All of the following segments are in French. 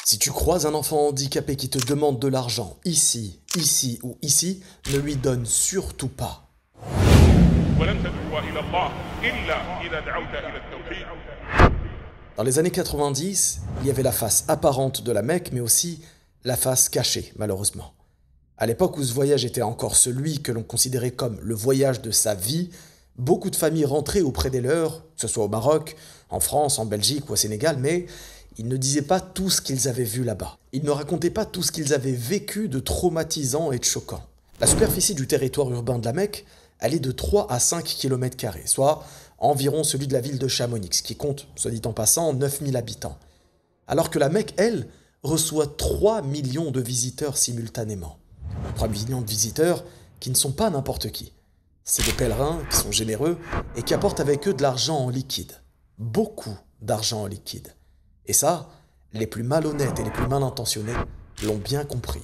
Si tu croises un enfant handicapé qui te demande de l'argent, ici, ici ou ici, ne lui donne surtout pas. Dans les années 90, il y avait la face apparente de la Mecque, mais aussi la face cachée, malheureusement. À l'époque où ce voyage était encore celui que l'on considérait comme le voyage de sa vie, beaucoup de familles rentraient auprès des leurs, que ce soit au Maroc, en France, en Belgique ou au Sénégal, mais ils ne disaient pas tout ce qu'ils avaient vu là-bas. Ils ne racontaient pas tout ce qu'ils avaient vécu de traumatisant et de choquant. La superficie du territoire urbain de la Mecque, elle est de 3 à 5 km², soit environ celui de la ville de Chamonix, qui compte, soit dit en passant, 9000 habitants. Alors que la Mecque, elle, reçoit 3 millions de visiteurs simultanément. 3 millions de visiteurs qui ne sont pas n'importe qui. C'est des pèlerins qui sont généreux et qui apportent avec eux de l'argent en liquide. Beaucoup d'argent en liquide. Et ça, les plus malhonnêtes et les plus mal intentionnés l'ont bien compris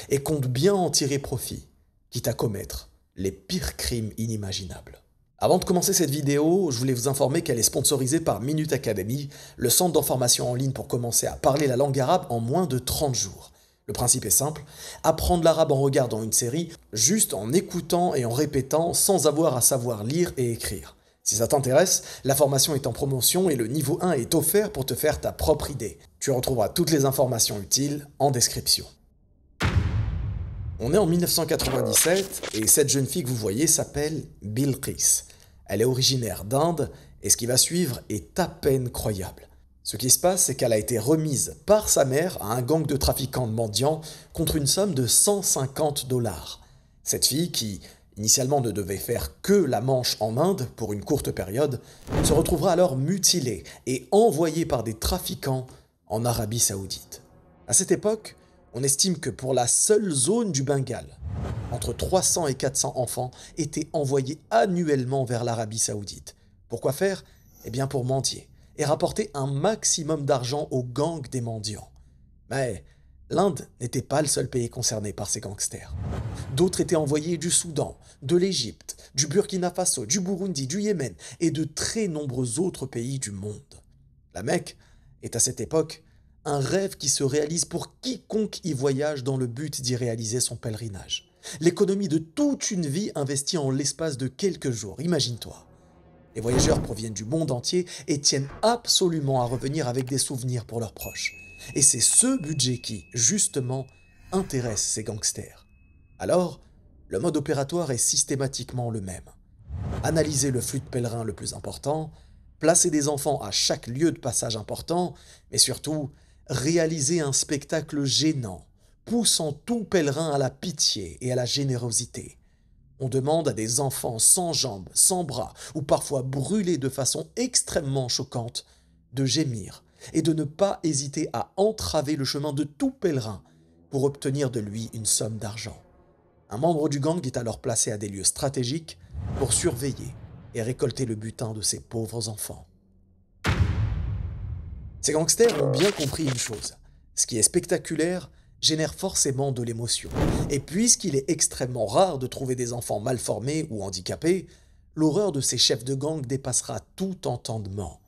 et comptent bien en tirer profit, quitte à commettre les pires crimes inimaginables. Avant de commencer cette vidéo, je voulais vous informer qu'elle est sponsorisée par Minute Academy, le centre d'information en ligne pour commencer à parler la langue arabe en moins de 30 jours. Le principe est simple, apprendre l'arabe en regardant une série, juste en écoutant et en répétant sans avoir à savoir lire et écrire. Si ça t'intéresse, la formation est en promotion et le niveau 1 est offert pour te faire ta propre idée. Tu retrouveras toutes les informations utiles en description. On est en 1997 et cette jeune fille que vous voyez s'appelle Bilqis. Elle est originaire d'Inde et ce qui va suivre est à peine croyable. Ce qui se passe, c'est qu'elle a été remise par sa mère à un gang de trafiquants de mendiants contre une somme de 150 $. Cette fille, qui initialement ne devait faire que la Manche en Inde pour une courte période, se retrouvera alors mutilée et envoyée par des trafiquants en Arabie Saoudite. À cette époque, on estime que pour la seule zone du Bengale, entre 300 et 400 enfants étaient envoyés annuellement vers l'Arabie Saoudite. Pourquoi faire ? Eh bien pour mendier et rapporter un maximum d'argent aux gangs des mendiants. Mais l'Inde n'était pas le seul pays concerné par ces gangsters. D'autres étaient envoyés du Soudan, de l'Égypte, du Burkina Faso, du Burundi, du Yémen et de très nombreux autres pays du monde. La Mecque est à cette époque un rêve qui se réalise pour quiconque y voyage dans le but d'y réaliser son pèlerinage. L'économie de toute une vie investie en l'espace de quelques jours, imagine-toi. Les voyageurs proviennent du monde entier et tiennent absolument à revenir avec des souvenirs pour leurs proches. Et c'est ce budget qui, justement, intéresse ces gangsters. Alors, le mode opératoire est systématiquement le même. Analyser le flux de pèlerins le plus important, placer des enfants à chaque lieu de passage important, mais surtout, réaliser un spectacle gênant, poussant tout pèlerin à la pitié et à la générosité. On demande à des enfants sans jambes, sans bras, ou parfois brûlés de façon extrêmement choquante, de gémir et de ne pas hésiter à entraver le chemin de tout pèlerin pour obtenir de lui une somme d'argent. Un membre du gang est alors placé à des lieux stratégiques pour surveiller et récolter le butin de ces pauvres enfants. Ces gangsters ont bien compris une chose, ce qui est spectaculaire génère forcément de l'émotion. Et puisqu'il est extrêmement rare de trouver des enfants mal formés ou handicapés, l'horreur de ces chefs de gang dépassera tout entendement,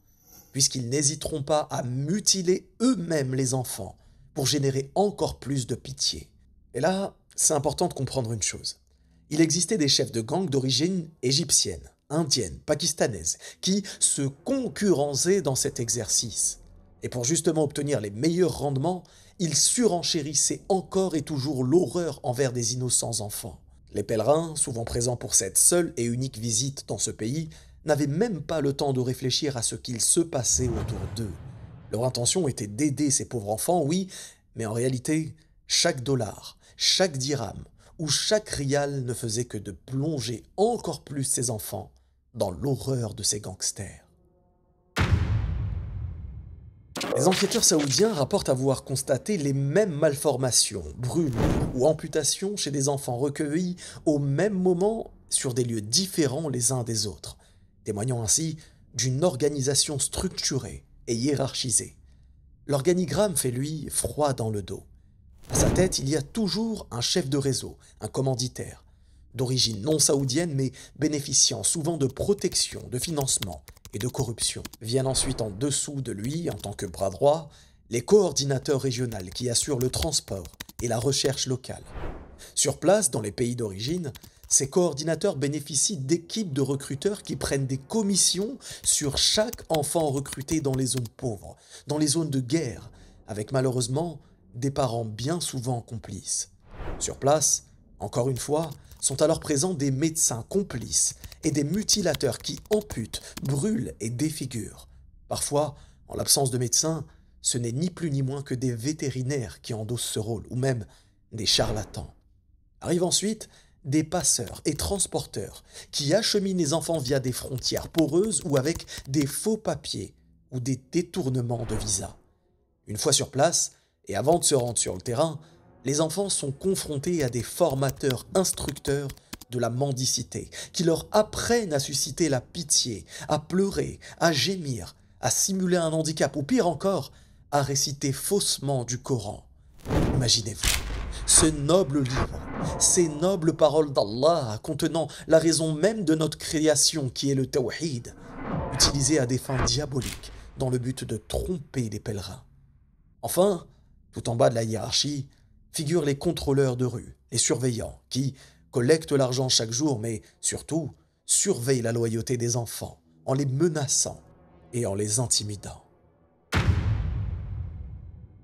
puisqu'ils n'hésiteront pas à mutiler eux-mêmes les enfants pour générer encore plus de pitié. Et là, c'est important de comprendre une chose. Il existait des chefs de gang d'origine égyptienne, indienne, pakistanaise, qui se concurrençaient dans cet exercice. Et pour justement obtenir les meilleurs rendements, ils surenchérissaient encore et toujours l'horreur envers des innocents enfants. Les pèlerins, souvent présents pour cette seule et unique visite dans ce pays, n'avaient même pas le temps de réfléchir à ce qu'il se passait autour d'eux. Leur intention était d'aider ces pauvres enfants, oui, mais en réalité, chaque dollar, chaque dirham ou chaque rial ne faisait que de plonger encore plus ces enfants dans l'horreur de ces gangsters. Les enquêteurs saoudiens rapportent avoir constaté les mêmes malformations, brûlures ou amputations chez des enfants recueillis au même moment sur des lieux différents les uns des autres, témoignant ainsi d'une organisation structurée et hiérarchisée. L'organigramme fait, lui, froid dans le dos. À sa tête, il y a toujours un chef de réseau, un commanditaire, d'origine non saoudienne mais bénéficiant souvent de protection, de financement et de corruption. Viennent ensuite en dessous de lui, en tant que bras droit, les coordinateurs régionaux qui assurent le transport et la recherche locale. Sur place, dans les pays d'origine, ces coordinateurs bénéficient d'équipes de recruteurs qui prennent des commissions sur chaque enfant recruté dans les zones pauvres, dans les zones de guerre, avec malheureusement des parents bien souvent complices. Sur place, encore une fois, sont alors présents des médecins complices et des mutilateurs qui amputent, brûlent et défigurent. Parfois, en l'absence de médecins, ce n'est ni plus ni moins que des vétérinaires qui endossent ce rôle, ou même des charlatans. Arrivent ensuite des passeurs et transporteurs qui acheminent les enfants via des frontières poreuses ou avec des faux papiers ou des détournements de visa. Une fois sur place, et avant de se rendre sur le terrain, les enfants sont confrontés à des formateurs instructeurs de la mendicité qui leur apprennent à susciter la pitié, à pleurer, à gémir, à simuler un handicap ou pire encore, à réciter faussement du Coran. Imaginez-vous, ce noble livre, ces nobles paroles d'Allah contenant la raison même de notre création qui est le tawhid, utilisées à des fins diaboliques dans le but de tromper les pèlerins. Enfin, tout en bas de la hiérarchie, figurent les contrôleurs de rue, les surveillants, qui collectent l'argent chaque jour, mais surtout surveillent la loyauté des enfants en les menaçant et en les intimidant.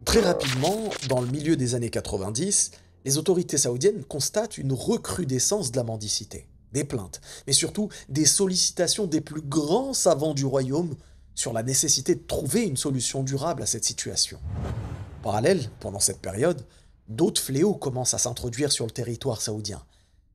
Très rapidement, dans le milieu des années 90, les autorités saoudiennes constatent une recrudescence de la mendicité, des plaintes, mais surtout des sollicitations des plus grands savants du royaume sur la nécessité de trouver une solution durable à cette situation. En parallèle, pendant cette période, d'autres fléaux commencent à s'introduire sur le territoire saoudien,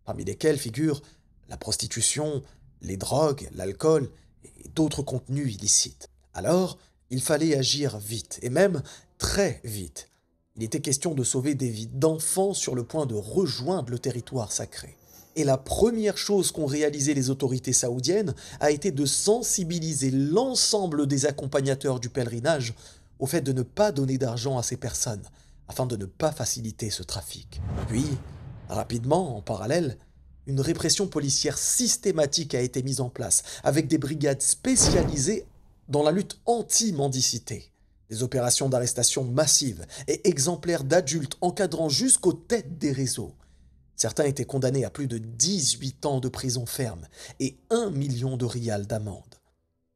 parmi lesquels figurent la prostitution, les drogues, l'alcool et d'autres contenus illicites. Alors, il fallait agir vite, et même très vite. Il était question de sauver des vies d'enfants sur le point de rejoindre le territoire sacré. Et la première chose qu'ont réalisé les autorités saoudiennes a été de sensibiliser l'ensemble des accompagnateurs du pèlerinage au fait de ne pas donner d'argent à ces personnes, afin de ne pas faciliter ce trafic. Puis, rapidement, en parallèle, une répression policière systématique a été mise en place, avec des brigades spécialisées dans la lutte anti-mendicité. Des opérations d'arrestation massives et exemplaires d'adultes encadrant jusqu'aux têtes des réseaux. Certains étaient condamnés à plus de 18 ans de prison ferme et 1 million de rials d'amende.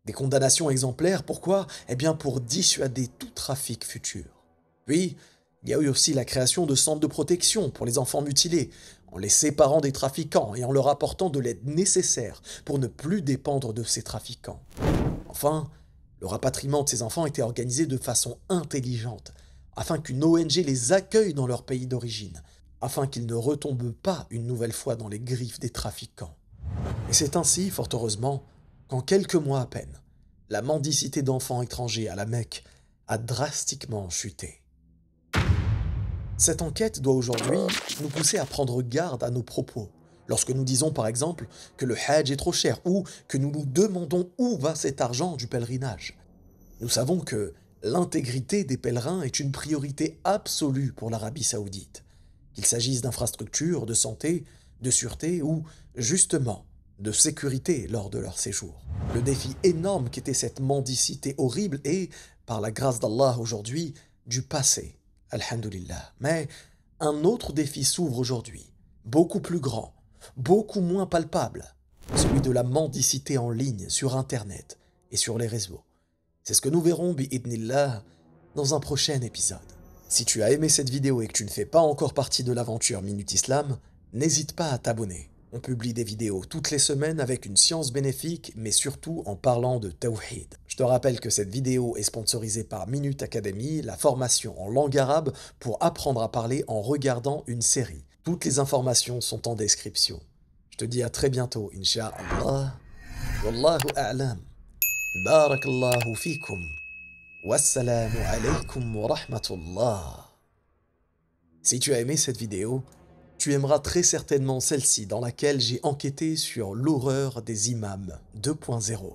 Des condamnations exemplaires, pourquoi? Eh bien pour dissuader tout trafic futur. Puis, il y a eu aussi la création de centres de protection pour les enfants mutilés, en les séparant des trafiquants et en leur apportant de l'aide nécessaire pour ne plus dépendre de ces trafiquants. Enfin, le rapatriement de ces enfants était organisé de façon intelligente, afin qu'une ONG les accueille dans leur pays d'origine, afin qu'ils ne retombent pas une nouvelle fois dans les griffes des trafiquants. Et c'est ainsi, fort heureusement, qu'en quelques mois à peine, la mendicité d'enfants étrangers à la Mecque a drastiquement chuté. Cette enquête doit aujourd'hui nous pousser à prendre garde à nos propos, lorsque nous disons par exemple que le Hajj est trop cher ou que nous nous demandons où va cet argent du pèlerinage. Nous savons que l'intégrité des pèlerins est une priorité absolue pour l'Arabie saoudite, qu'il s'agisse d'infrastructures, de santé, de sûreté ou, justement, de sécurité lors de leur séjour. Le défi énorme qu'était cette mendicité horrible est, par la grâce d'Allah aujourd'hui, du passé, alhamdulillah. Mais un autre défi s'ouvre aujourd'hui, beaucoup plus grand, beaucoup moins palpable, celui de la mendicité en ligne sur Internet et sur les réseaux. C'est ce que nous verrons, bi'idnillah, dans un prochain épisode. Si tu as aimé cette vidéo et que tu ne fais pas encore partie de l'aventure Minute Islam, n'hésite pas à t'abonner. On publie des vidéos toutes les semaines avec une science bénéfique, mais surtout en parlant de Tawhid. Je te rappelle que cette vidéo est sponsorisée par Minute Academy, la formation en langue arabe pour apprendre à parler en regardant une série. Toutes les informations sont en description. Je te dis à très bientôt, Inch'Allah. Wallahu a'lam. Barakallahu fikum. Wassalamu alaykum wa rahmatullah. Si tu as aimé cette vidéo, tu aimeras très certainement celle-ci dans laquelle j'ai enquêté sur l'horreur des imams 2.0.